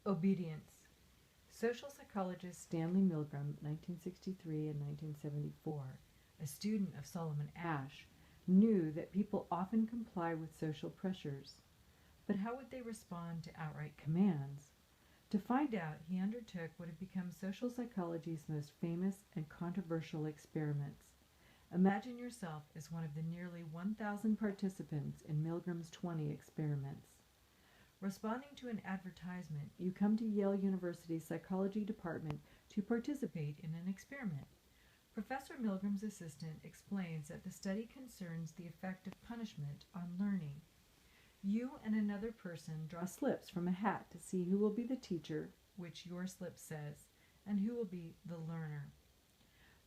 Obedience. Social psychologist Stanley Milgram, 1963 and 1974, a student of Solomon Asch, knew that people often comply with social pressures. But how would they respond to outright commands? To find out, he undertook what have become social psychology's most famous and controversial experiments. Imagine yourself as one of the nearly 1,000 participants in Milgram's 20 experiments. Responding to an advertisement, you come to Yale University's psychology department to participate in an experiment. Professor Milgram's assistant explains that the study concerns the effect of punishment on learning. You and another person draw slips from a hat to see who will be the teacher, which your slip says, and who will be the learner.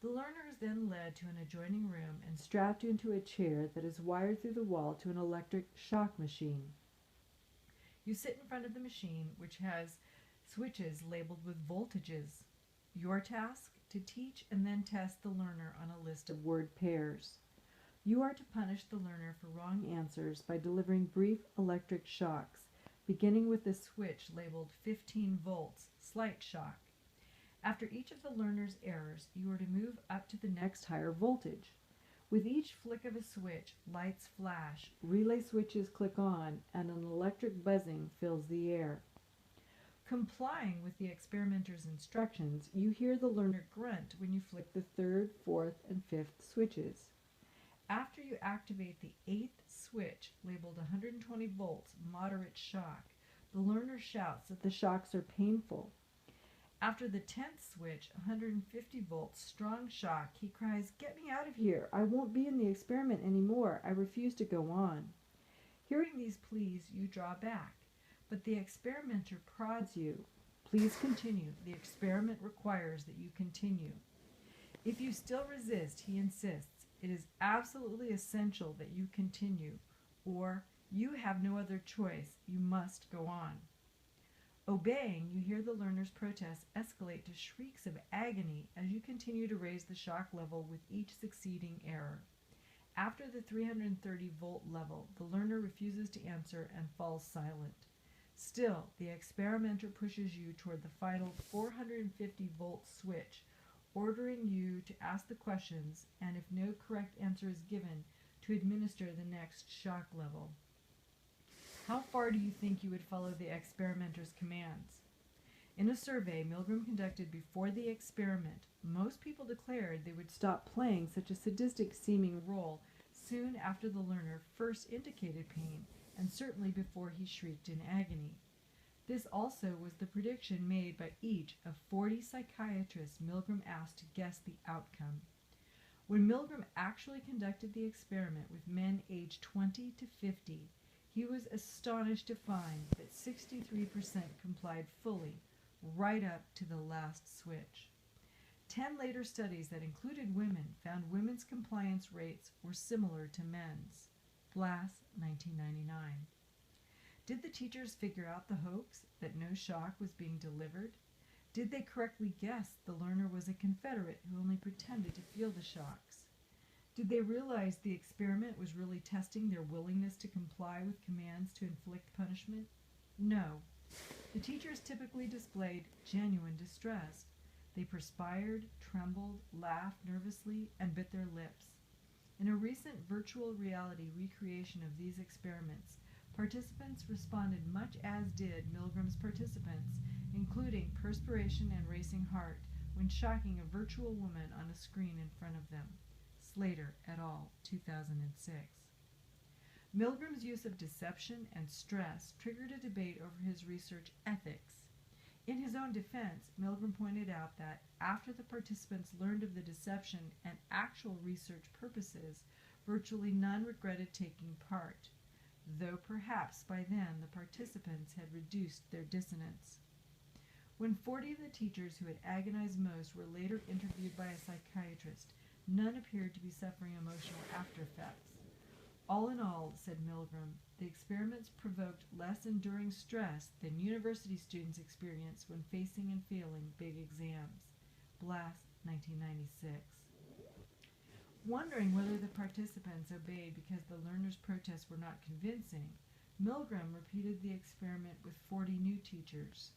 The learner is then led to an adjoining room and strapped into a chair that is wired through the wall to an electric shock machine. You sit in front of the machine, which has switches labeled with voltages. Your task? To teach and then test the learner on a list of word pairs. You are to punish the learner for wrong answers by delivering brief electric shocks, beginning with the switch labeled 15 volts, slight shock. After each of the learner's errors, you are to move up to the next higher voltage. With each flick of a switch, lights flash, relay switches click on, and an electric buzzing fills the air. Complying with the experimenter's instructions, you hear the learner grunt when you flick the third, fourth, and fifth switches. After you activate the eighth switch, labeled 120 volts, moderate shock, the learner shouts that the shocks are painful. After the 10th switch, 150 volts, strong shock, he cries, "Get me out of here! I won't be in the experiment anymore. I refuse to go on." Hearing these pleas, you draw back, but the experimenter prods you. "Please continue. The experiment requires that you continue." If you still resist, he insists, "It is absolutely essential that you continue," or "You have no other choice. You must go on." Obeying, you hear the learner's protests escalate to shrieks of agony as you continue to raise the shock level with each succeeding error. After the 330-volt level, the learner refuses to answer and falls silent. Still, the experimenter pushes you toward the final 450-volt switch, ordering you to ask the questions and, if no correct answer is given, to administer the next shock level. How far do you think you would follow the experimenter's commands? In a survey Milgram conducted before the experiment, most people declared they would stop playing such a sadistic-seeming role soon after the learner first indicated pain, and certainly before he shrieked in agony. This also was the prediction made by each of 40 psychiatrists Milgram asked to guess the outcome. When Milgram actually conducted the experiment with men aged 20 to 50, he was astonished to find that 63% complied fully, right up to the last switch. 10 later studies that included women found women's compliance rates were similar to men's. Blass, 1999. Did the teachers figure out the hoax, that no shock was being delivered? Did they correctly guess the learner was a Confederate who only pretended to feel the shocks? Did they realize the experiment was really testing their willingness to comply with commands to inflict punishment? No. The teachers typically displayed genuine distress. They perspired, trembled, laughed nervously, and bit their lips. In a recent virtual reality recreation of these experiments, participants responded much as did Milgram's participants, including perspiration and racing heart, when shocking a virtual woman on a screen in front of them. Slater et al., 2006. Milgram's use of deception and stress triggered a debate over his research ethics. In his own defense, Milgram pointed out that after the participants learned of the deception and actual research purposes, virtually none regretted taking part, though perhaps by then the participants had reduced their dissonance. When 40 of the teachers who had agonized most were later interviewed by a psychiatrist, none appeared to be suffering emotional aftereffects. All in all, said Milgram, the experiments provoked less enduring stress than university students experience when facing and failing big exams. Blass, 1996. Wondering whether the participants obeyed because the learners' protests were not convincing, Milgram repeated the experiment with 40 new teachers.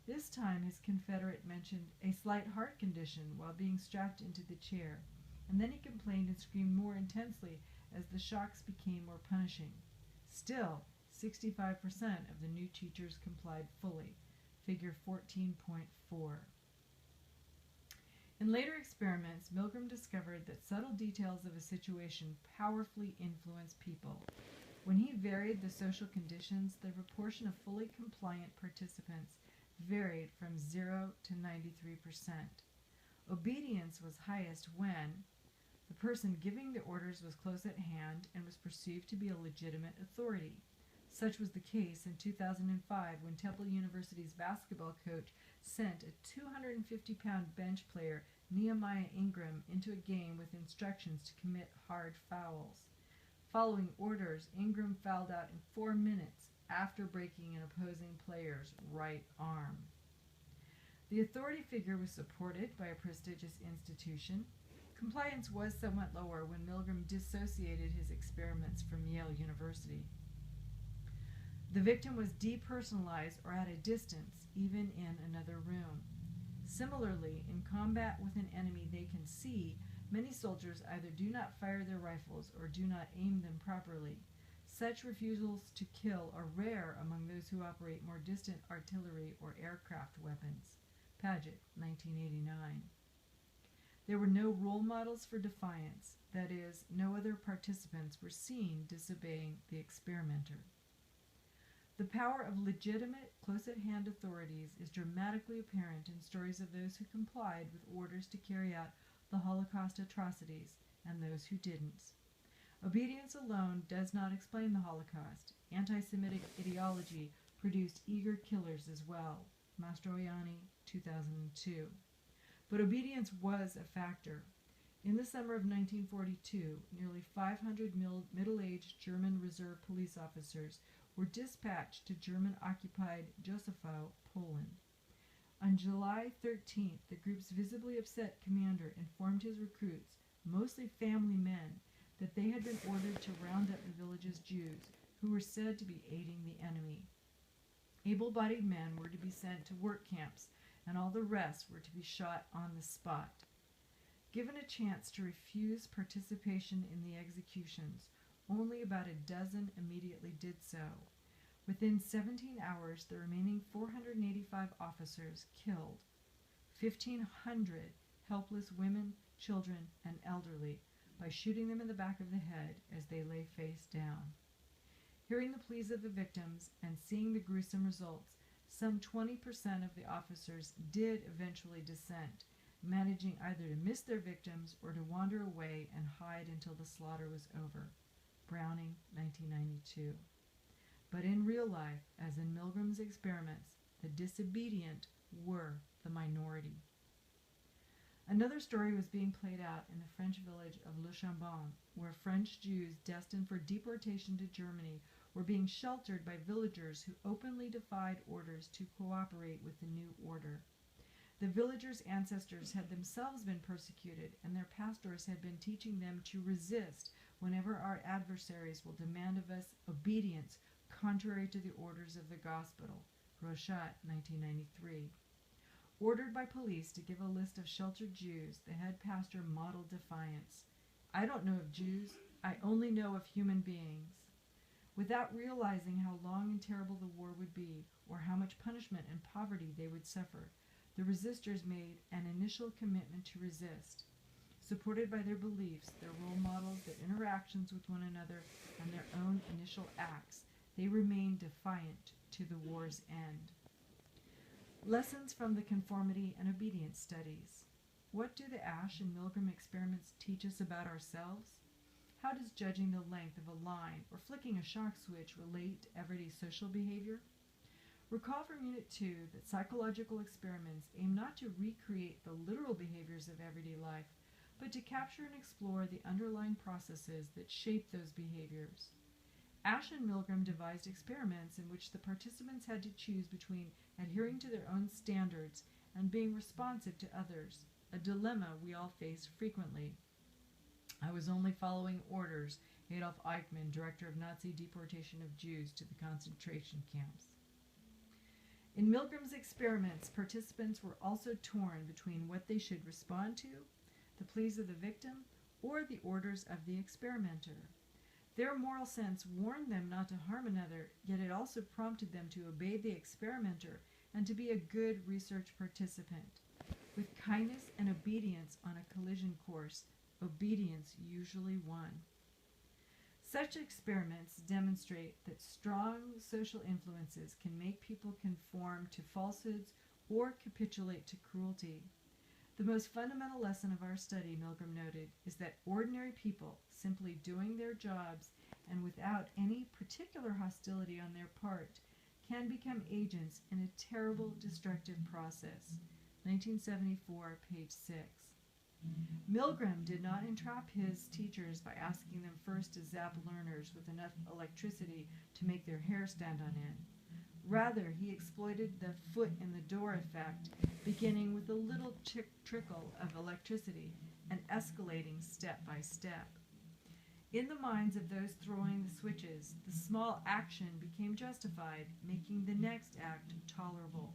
This time his confederate mentioned a slight heart condition while being strapped into the chair, and then he complained and screamed more intensely as the shocks became more punishing. Still, 65% of the new teachers complied fully, figure 14.4. In later experiments, Milgram discovered that subtle details of a situation powerfully influence people. When he varied the social conditions, the proportion of fully compliant participants varied from 0 to 93%. Obedience was highest when the person giving the orders was close at hand and was perceived to be a legitimate authority. Such was the case in 2005 when Temple University's basketball coach sent a 250-pound bench player, Nehemiah Ingram, into a game with instructions to commit hard fouls. Following orders, Ingram fouled out in 4 minutes after breaking an opposing player's right arm. The authority figure was supported by a prestigious institution. Compliance was somewhat lower when Milgram dissociated his experiments from Yale University. The victim was depersonalized or at a distance, even in another room. Similarly, in combat with an enemy they can see, many soldiers either do not fire their rifles or do not aim them properly. Such refusals to kill are rare among those who operate more distant artillery or aircraft weapons. Paget, 1989. There were no role models for defiance, that is, no other participants were seen disobeying the experimenter. The power of legitimate, close-at-hand authorities is dramatically apparent in stories of those who complied with orders to carry out the Holocaust atrocities and those who didn't. Obedience alone does not explain the Holocaust. Anti-Semitic ideology produced eager killers as well. Mastroianni, 2002. But obedience was a factor. In the summer of 1942, nearly 500 middle-aged German reserve police officers were dispatched to German-occupied Józefów, Poland. On July 13th, the group's visibly upset commander informed his recruits, mostly family men, that they had been ordered to round up the village's Jews, who were said to be aiding the enemy. Able-bodied men were to be sent to work camps, and all the rest were to be shot on the spot. Given a chance to refuse participation in the executions, only about a dozen immediately did so. Within 17 hours, the remaining 485 officers killed 1,500 helpless women, children, and elderly by shooting them in the back of the head as they lay face down. Hearing the pleas of the victims and seeing the gruesome results, some 20% of the officers did eventually dissent, managing either to miss their victims or to wander away and hide until the slaughter was over. Browning, 1992. But in real life, as in Milgram's experiments, the disobedient were the minority. Another story was being played out in the French village of Le Chambon, where French Jews destined for deportation to Germany were being sheltered by villagers who openly defied orders to cooperate with the new order. The villagers' ancestors had themselves been persecuted, and their pastors had been teaching them to resist whenever our adversaries will demand of us obedience contrary to the orders of the gospel. Rochat, 1993. Ordered by police to give a list of sheltered Jews, the head pastor modeled defiance. I don't know of Jews, I only know of human beings. Without realizing how long and terrible the war would be, or how much punishment and poverty they would suffer, the resistors made an initial commitment to resist. Supported by their beliefs, their role models, their interactions with one another, and their own initial acts, they remained defiant to the war's end. Lessons from the conformity and obedience studies. What do the Asch and Milgram experiments teach us about ourselves? How does judging the length of a line or flicking a shock switch relate to everyday social behavior? Recall from Unit 2 that psychological experiments aim not to recreate the literal behaviors of everyday life, but to capture and explore the underlying processes that shape those behaviors. Asch and Milgram devised experiments in which the participants had to choose between adhering to their own standards and being responsive to others, a dilemma we all face frequently. I was only following orders, Adolf Eichmann, director of Nazi deportation of Jews to the concentration camps. In Milgram's experiments, participants were also torn between what they should respond to, the pleas of the victim, or the orders of the experimenter. Their moral sense warned them not to harm another, yet it also prompted them to obey the experimenter and to be a good research participant. With kindness and obedience on a collision course, obedience usually won. Such experiments demonstrate that strong social influences can make people conform to falsehoods or capitulate to cruelty. The most fundamental lesson of our study, Milgram noted, is that ordinary people, simply doing their jobs and without any particular hostility on their part, can become agents in a terrible destructive process. 1974, page 6. Milgram did not entrap his teachers by asking them first to zap learners with enough electricity to make their hair stand on end. Rather, he exploited the foot in the door effect, beginning with a little trickle of electricity and escalating step by step. In the minds of those throwing the switches, the small action became justified, making the next act tolerable.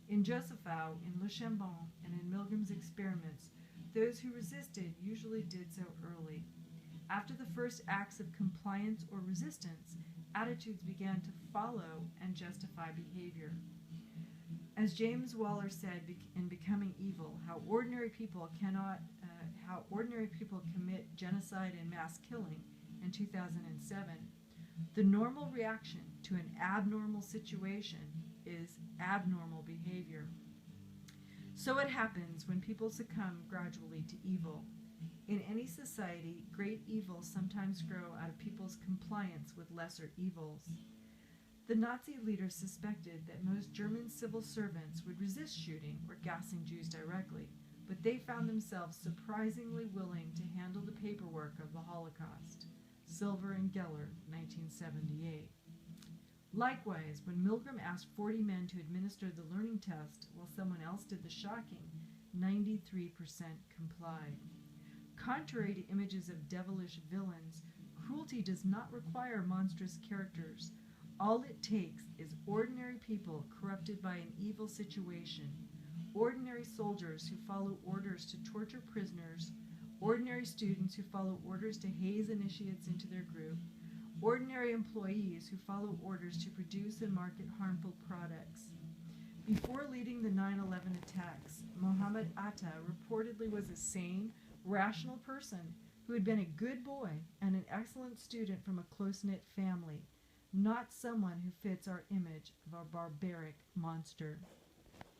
In Josephow, in Le Chambon, and in Milgram's experiments, those who resisted usually did so early. After the first acts of compliance or resistance, attitudes began to follow and justify behavior. As James Waller said in Becoming Evil, how ordinary people commit genocide and mass killing in 2007, the normal reaction to an abnormal situation is abnormal behavior. So it happens when people succumb gradually to evil. In any society, great evils sometimes grow out of people's compliance with lesser evils. The Nazi leaders suspected that most German civil servants would resist shooting or gassing Jews directly, but they found themselves surprisingly willing to handle the paperwork of the Holocaust. Silver and Geller, 1978. Likewise, when Milgram asked 40 men to administer the learning test while someone else did the shocking, 93% complied. Contrary to images of devilish villains, cruelty does not require monstrous characters. All it takes is ordinary people corrupted by an evil situation, ordinary soldiers who follow orders to torture prisoners, ordinary students who follow orders to haze initiates into their group, ordinary employees who follow orders to produce and market harmful products. Before leading the 9/11 attacks, Mohammed Atta reportedly was a sane, rational person who had been a good boy and an excellent student from a close-knit family, not someone who fits our image of a barbaric monster.